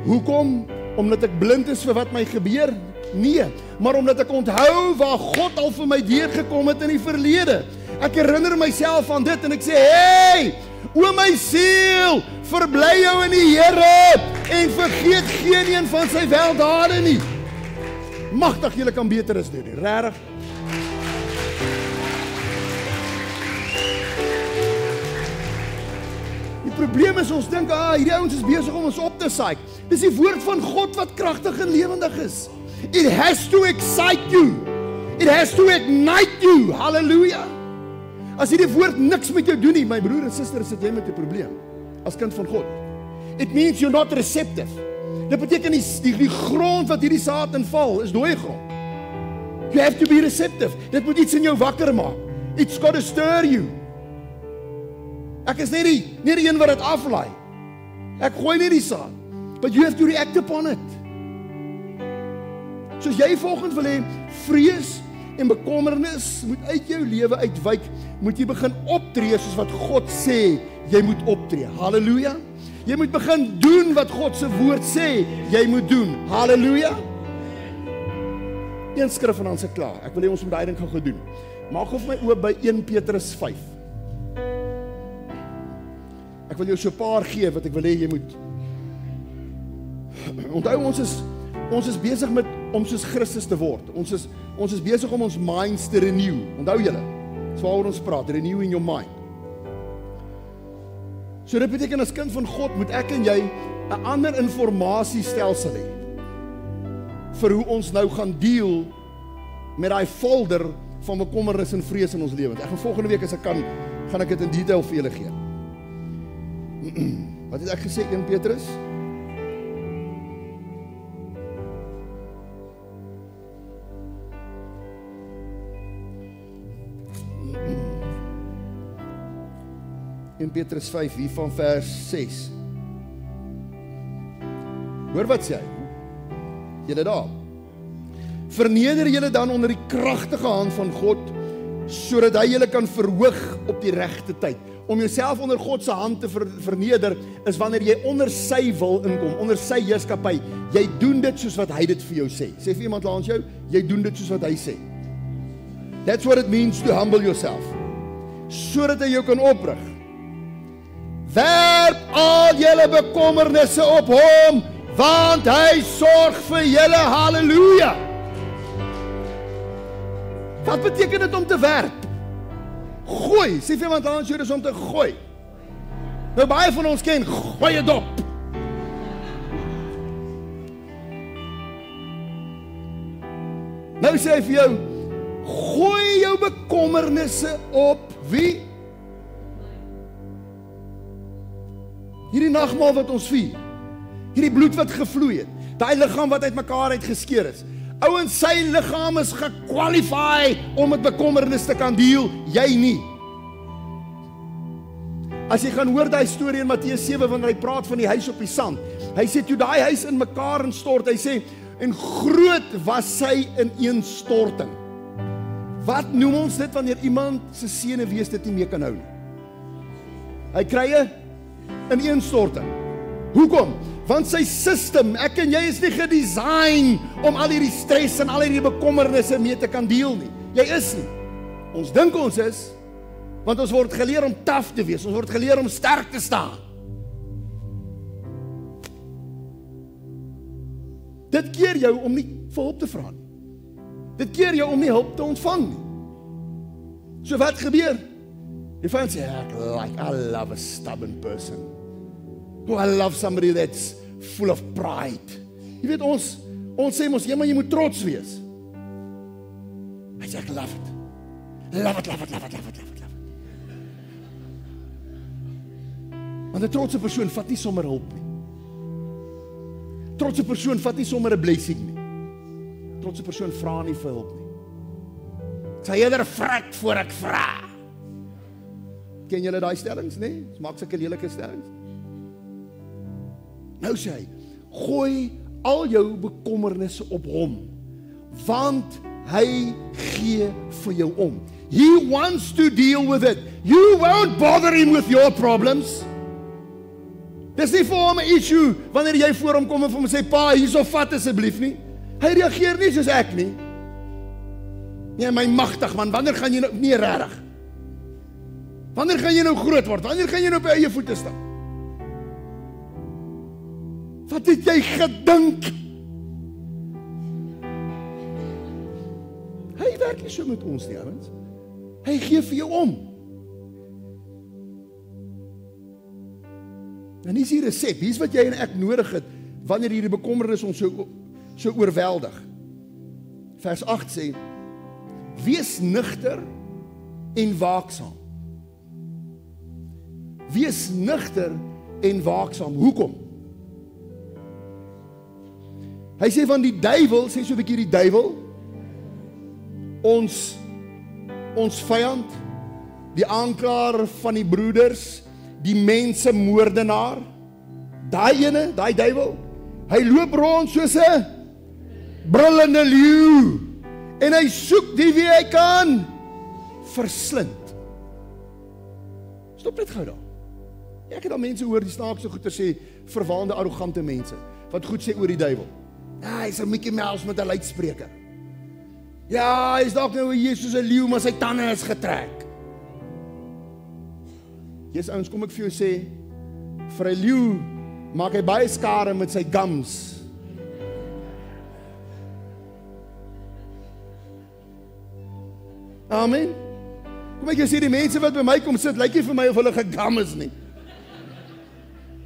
[SPEAKER 1] Hoekom? Omdat ek blind is vir wat my gebeur? Nee, maar omdat ek onthou waar God al vir my deurgekom het in die verlede. Ek herinner myself aan dit en ek sê, hey, o my siel, verbly jou in die Here en vergeet geen een van sy weldade nie. Magtig, julle kan beter as dit, regtig. Die probleem is, ons dink, hierdie ouens is besig om ons op te saai. Dis die woord van God wat kragtig en lewendig is. It has to excite you. It has to ignite you. Hallelujah. As hierdie woord niks met jou doen nie, my broer en suster, sit jy met 'n probleem. As kind van God. It means you're not receptive. Dit beteken die grond wat hierdie saad inval, is dooie grond. You have to be receptive. Dit moet iets in jou wakker maak. It's got to stir you. Ek is nie die een wat dit aflaai. Ek gooi nie die saad. But you have to react upon it. Soos jy volgens wil hê, vrees en bekommernis moet uit jou lewe uitwyk, moet jy begin optree soos wat God sê jy moet optree. Halleluja. Jy moet begin doen wat God se woord sê jy moet doen. Halleluja. Een skrif en dan se klaar. Ek wil hê ons moet daai ding gou doen. Maak gou vir my oop by 1 Petrus 5. Ek wil jou so 'n paar gee wat ek wil hê jy moet. Onthou, ons is besig met om soos Christus te word. Ons is besig om ons minds te renew. Onthou julle, dis waaroor ons praat, renew in your mind. So dit beteken as kind van God moet ek en jy 'n ander informasiestelsel hê vir hoe ons nou gaan deel met daai folder van bekommernis en vrees in ons lewens. Ek gaan volgende week as ek kan, gaan ek dit in detail vir julle gee. Wat het ek gesê, 1 Petrus? In Petrus 5, hier van vers 6. Hoor wat sê hy? Julle daar. Verneder julle dan onder die kragtige hand van God, sodat hy julle kan verhoog op die regte tyd. Om jouself onder God se hand te verneder, is wanneer jy onder sy wil inkom, onder sy heerskappy. Jy doen dit soos wat hy dit vir jou sê. Sê vir iemand langs jou, jy doen dit soos wat hy sê. That's what it means to humble yourself. Sodat hy jou kan oprig. Werp al julle bekommernisse op hom, want hy sorg vir julle. Halleluja. Wat beteken dit om te werp? Gooi, sê vir iemand anders, dis om te gooi. Nou baie van ons ken, gooi het op. Nou sê hy vir jou, gooi jou bekommernisse op wie? Hierdie nagmaal wat ons vier, hierdie bloed wat gevloei het, daai liggaam wat uit mekaar uitgeskeur is, Ouens, sy liggaam is gekwalify om met bekommernis te kan deel, jy nie. As jy gaan hoor die storie in Matteus 7, wanneer hy praat van die huis op die sand. Hy sê, toe daai huis in mekaar instort, hy sê, en groot was sy ineenstorting. Wat noem ons dit wanneer iemand se senuwees dit nie meer kan hou nie? Hy kry 'n ineenstorting. Hoekom? Want sy system, ek en jy is nie gedesign om al hierdie stres en al hierdie bekommernisse mee te kan deel nie. Jy is nie. Ons dink ons is, want ons word geleer om taaf te wees, ons word geleer om sterk te staan. Dit keer jou om nie vir hulp te vra nie. Dit keer jou om nie hulp te ontvang nie. So wat gebeur? Die vyand sê, I love a stubborn person. Oh, I love somebody that's full of pride. Jy weet, ons sê mos, ja, maar jy moet trots wees. Hy sê, ek love it. Love it, love it, love it, love it, love it, love it. Want 'n trotse persoon vat nie sommer hulp nie. Trotse persoon vat nie sommer 'n blessing nie. Trotse persoon vra nie vir hulp nie. Ek sal eerder vrek voor ek vra. Ken julle daai stellings, nee? Dit maak sulke lelike stellings. Nou sê hy, gooi al jou bekommernisse op hom, want hy gee vir jou om. He wants to deal with it. You won't bother him with your problems. Dis nie vir hom 'n issue wanneer jy voor hom kom en vir hom sê, pa, hierso vat asseblief nie. Hy reageer nie soos ek nie. Nee, my magtig man, wanneer gaan jy nou, nie regtig. Wanneer gaan jy nou groot word? Wanneer gaan jy nou op jou eie voete staan? Wat het jy gedink? Hy werk nie so met ons nie, ouens. Hy gee vir jou om. En hier is die resep, hier is wat jy en ek nodig het, wanneer hierdie bekommernis ons so oorweldig. Vers 8 sê, wees nugter en waaksaam. Wees nugter en waaksaam. Hoekom? Hy sê van die duiwel, sê so 'n bietjie die duiwel, ons vyand, die aanklaer van die broeders, die mense moordenaar, daai ene, daai duiwel, hy loop rond soos 'n brullende leeu, en hy soek die wie hy kan verslind. Stop net gou daar. Ek het al mense hoor die snaakse goeie sê, verwaande, arrogante mense, wat goed sê oor die duiwel. Ja, hy is 'n Mickey Mouse met 'n luidspreker. Ja, hy is dalk nou hier soos 'n leeu, maar sy tande is getrek. Jesus ouens, kom ek vir jou sê, vir 'n leeu maak hy baie skade met sy gums. Amen. Kom ek sê, die mense wat by my kom sit, lyk nie vir my of hulle gegam is nie.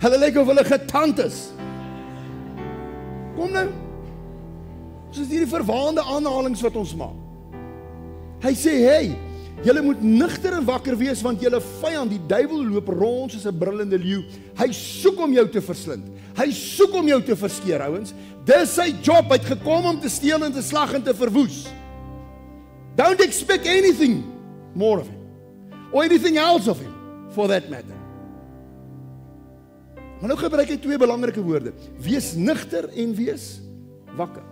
[SPEAKER 1] Hulle lyk of hulle getand is. Kom nou. Soos hierdie verwaande aanhalings wat ons maak. Hy sê, hey, julle moet nugter en wakker wees, want julle vyand, die duiwel, loop rond soos 'n brullende leeu. Hy soek om jou te verslind. Hy soek om jou te verskeer, ouens. Dis sy job, hy het gekom om te steel en te slag en te verwoes. Don't expect anything more of him. Or anything else of him, for that matter. Maar nou gebruik hy twee belangrike woorde. Wees nugter en wees wakker.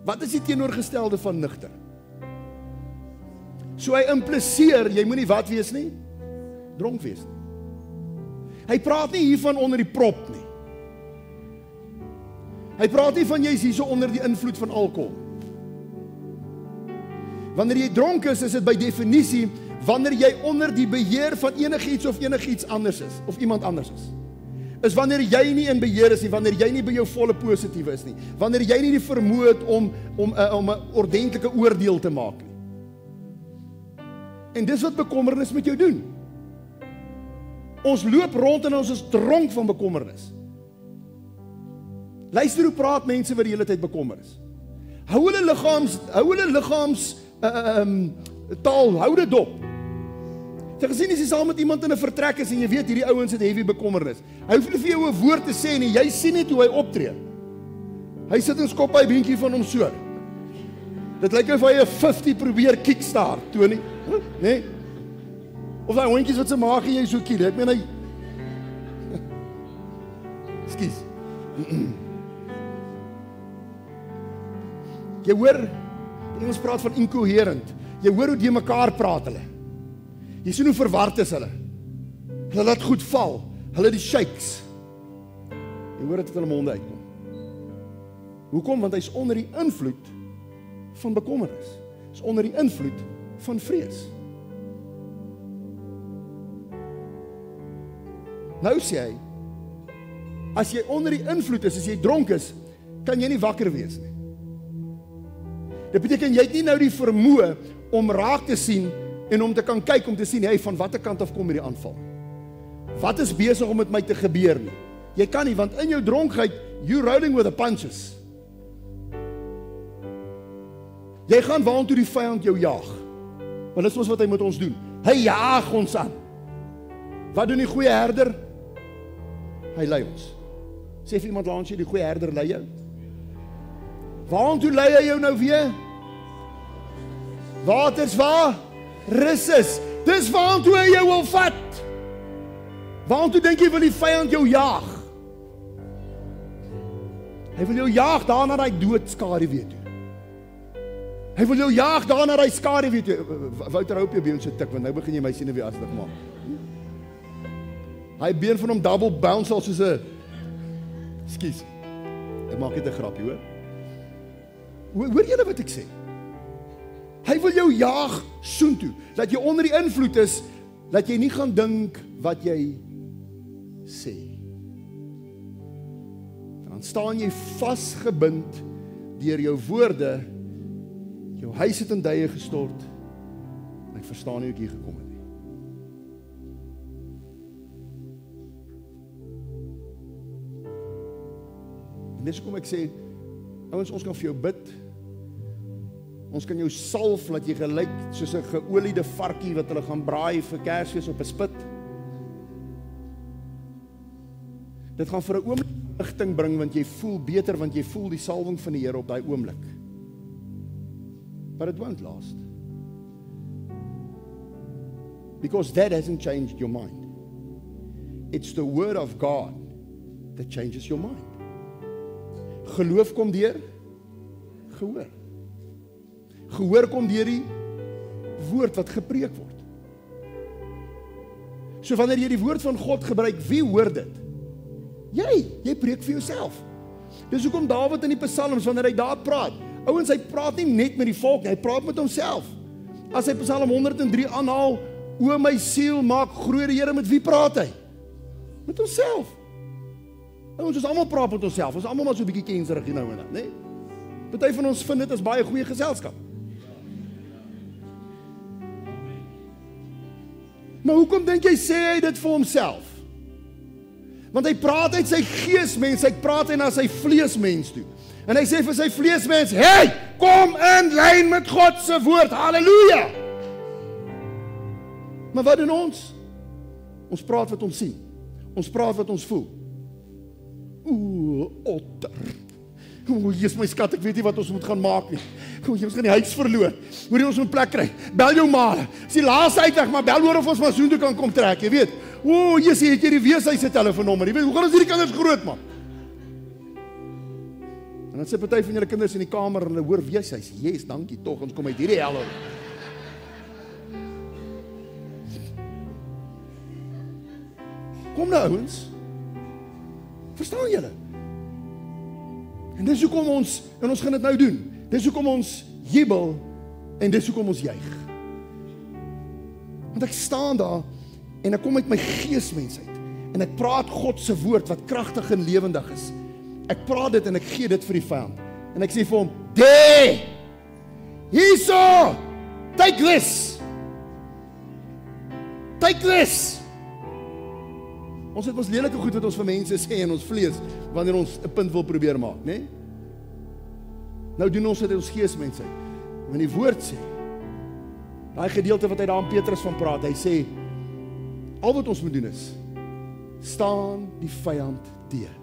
[SPEAKER 1] Wat is die teenoorgestelde van nugter? So hy impliseer, jy moenie wat wees nie? Dronk wees nie. Hy praat nie hiervan onder die prop nie. Hy praat nie van jy is hierso onder die invloed van alkohol. Wanneer jy dronk is dit by definisie wanneer jy onder die beheer van enigiets of enigiets anders is, of iemand anders is wanneer jy nie in beheer is nie, wanneer jy nie by jou volle positiewe is nie, wanneer jy nie die vermoë het om 'n ordentlike oordeel te maak nie. En dis wat bekommernis met jou doen. Ons loop rond en ons is dronk van bekommernis. Luister hoe praat mense wat die hele tyd bekommer is. Hou hulle liggaams taal, hou dit dop. Jy gesien as jy saam met iemand in 'n vertrek is en jy weet hierdie ouens het heavy bekommernis. Hy hoef nie vir jou 'n woord te sê nie, jy sien net hoe hy optree. Hy sit en skop hy beentjie van hom so. Dit lyk of hy 'n 50 probeer kickstart, Tony. Nee? Of daai hondjies wat se maag jy so kiel. Ek meen hy Skus. Jy hoor, ons praat van incoherent. Jy hoor hoe die mekaar praat hulle. Jy sien hoe verward is hulle. Hulle laat goed val. Hulle die shakes. Jy hoor dit uit hulle monde uitkom. Hoekom? Want hy's onder die invloed van bekommernis. Hy's onder die invloed van vrees. Nou sê hy, as jy onder die invloed is, as jy dronk is, kan jy nie wakker wees nie. Dit beteken jy het nie nou die vermoë om raak te sien en om te kan kyk om te sien, hey, van watter kant af kom hierdie aanval? Wat is besig om met my te gebeur nie? Jy kan nie, want in jou dronkheid, you rolling with the punches. Jy gaan waantoe die vyand jou jaag. Want dit is wat hy met ons doen. Hy jaag ons aan. Wat doen die goeie herder? Hy lei ons. Sê vir iemand langs jy, die goeie herder lei jou. Waantoe lei hy jou nou weer? Waters waar? Rus is. Dis waantoe hy jou wil vat. Waantoe dink jy wil die vyand jou jaag? Hy wil jou jaag daarna daai doodskaduwee toe. Hy wil jou jaag daarna daai skaduwee toe. Wouter, hou op jou been so tik, want nou begin jy my sien weer aslig maak. Hy been van hom double bounce al soos 'n Skus. Ek maak net 'n grapie, hoor. Hoor julle wat ek sê? Hy wil jou jaag soontoe, dat jy onder die invloed is, dat jy nie gaan dink wat jy sê. Dan staan jy vasgebind deur jou woorde, jou huis het in duie gestort, en ek verstaan nie hoe ek hier gekom het nie. En dis hoekom ek sê, ouens, ons kan vir jou bid, ons kan jou salf, dat jy gelyk soos 'n geoliede varkie wat hulle gaan braai vir Kersfees op 'n spit. Dit gaan vir 'n oomblik ligting bring, want jy voel beter, want jy voel die salwing van die Here op daai oomblik. But it won't last. Because that hasn't changed your mind. It's the word of God that changes your mind. Geloof kom deur gehoor. Gehoor kom deur die woord wat gepreek word. So wanneer jy die woord van God gebruik, wie hoor dit? Jy preek vir jouself. Dis hoekom Dawid in die Psalms, wanneer hy daar praat, ouens, hy praat nie net met die volk, hy praat met homself. As hy Psalm 103 aanhaal, o my siel, maak groot die Here, met wie praat hy? Met homself. Ouens, ons almal praat met onsself, ons almal maar so 'n bietjie kenserig hier nou en dan, né? Party van ons vind dit as baie goeie geselskap. Maar hoekom dink jy sê hy dit vir homself? Want hy praat uit sy geesmens, hy praat hy na sy vleesmens toe. En hy sê vir sy vleesmens, hey, kom in lyn met God se woord, halleluja! Maar wat doen ons? Ons praat wat ons sien. Ons praat wat ons voel. Otter. Jesus my skat, ek weet nie wat ons moet gaan maak nie. Ons gaan die huis verloor. Hoe ons moet plek kry. Bel jou maar. Dis die laaste uitweg, maar bel hoor of ons maar soontoe kan kom trek, jy weet. Jesus, het jy die weeshuis se telefoonnommer? Jy weet, hoe gaan ons hierdie kinders groot maak? En dan sit party van julle kinders in die kamer en hulle hoor weeshuis. Yes, dankie tog, ons kom uit hierdie hel. Kom nou, ouens. Verstaan julle? En dis hoekom ons, en ons gaan dit nou doen, dis hoekom ons jubel, en dis hoekom ons juig. Want ek staan daar, en ek kom uit my geesmens uit, en ek praat God se woord, wat kragtig en lewendig is. Ek praat dit, en ek gee dit vir die vyand. En ek sê vir hom, hierso, take this. Take this. Ons het ons lelike goed wat ons vir mense sê in ons vlees, wanneer ons 'n punt wil probeer maak, né? Nou doen ons dit in ons geesmens uit. Want die woord sê, daai gedeelte wat hy daar aan Petrus van praat, hy sê, al wat ons moet doen is, staan die vyand teë.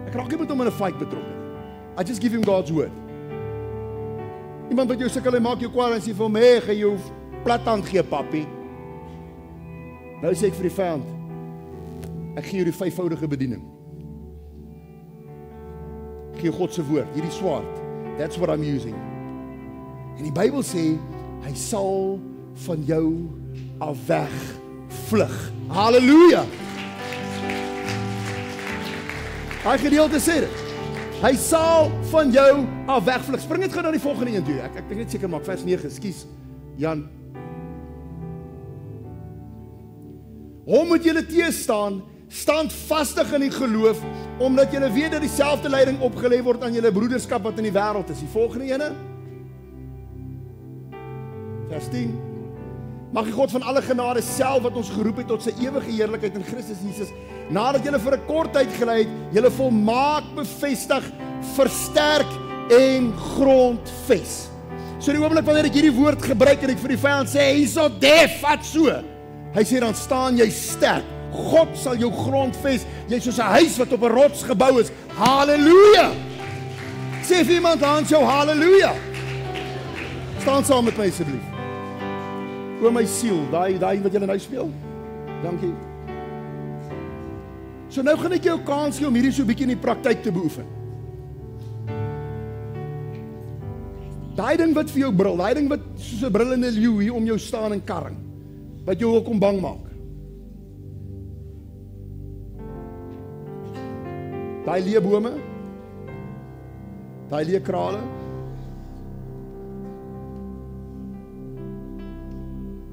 [SPEAKER 1] Ek raak nie met hom in 'n fight betrokke nie. I just give him God's word. Iemand wat jou sukkel en maak jou kwaad en sê vir hom, "Hey, gaan jou plathand gee, papi." Nou sê ek vir die vyand, ek gee jou die 5voudige bediening. Ek gee jou God se woord, hierdie swaard. That's what I'm using. En die Bybel sê, hy sal van jou af weg vlug. Halleluja! Hy gedeelte sê dit. Hy sal van jou af wegvlug. Spring net gou na die volgende een toe. Ek dink net seker maak vers 9. Ekskuus. Jan. Hom moet julle teëstaan, standvastig in die geloof, omdat julle weet dat dieselfde lyding opgelê word aan julle broederskap wat in die wêreld is. Die volgende ene. Vers 10. Mag die God van alle genade self wat ons geroep het tot sy ewige heerlikheid in Christus Jesus, nadat julle vir 'n kort tyd gelei het, julle volmaak bevestig, versterk en grondves. So die oomblik wanneer ek hierdie woord gebruik en ek vir die vyand sê, hierso def, vat so. Hy sê dan staan jy sterk. God sal jou grondves. Jy is soos 'n huis wat op 'n rots gebou is. Halleluja! Sê vir iemand aan jou halleluja. Staan saam met my asseblief. O my siel, daai wat julle nou speel. Dankie. So nou gaan ek jou kans gee om hierdie so 'n bietjie in die praktyk te beoefen. Daai ding wat vir jou brul, daai ding wat soos 'n brullende leeu hier om jou staan en karring, wat jou ook om bang maak. Daai leebome, daai leekrale,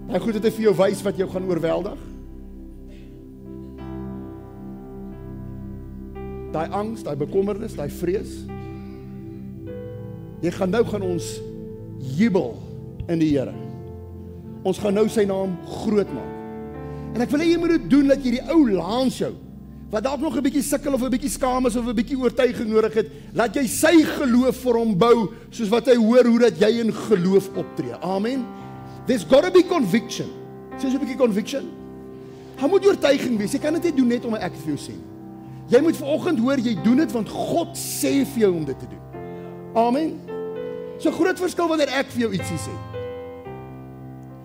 [SPEAKER 1] daai goed het hy vir jou wys wat jou gaan oorweldig. Daai angs, daai bekommernis, daai vrees. Nou gaan ons jubel in die Here. Ons gaan nou sy naam groot maak. En ek wil hê jy moet dit doen dat jy die ou langs jou, wat dalk nog 'n bietjie sukkel of 'n bietjie skaam is of 'n bietjie oortuiging nodig het, laat jy sy geloof vir hom bou, soos wat hy hoor hoe dat jy in geloof optree. Amen. There's got to be conviction. Sê so 'n bietjie conviction. Hy moet oortuiging wees. Jy kan dit nie doen net om ek vir jou sê. Jy moet vanoggend hoor jy doen dit want God sê vir jou om dit te doen. Amen. So 'n groot verskil wanneer ek vir jou ietsie sê.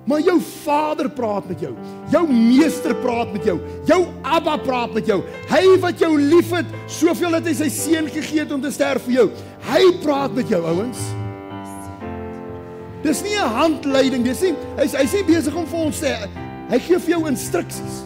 [SPEAKER 1] Maar jou Vader praat met jou. Jou Meester praat met jou. Jou Abba praat met jou. Hy wat jou liefhet, soveel dat hy sy seun gegee het om te sterf vir jou. Hy praat met jou, ouens. Dis nie 'n handleiding, dis nie. Hy's nie besig om vir ons te hy gee vir jou instruksies.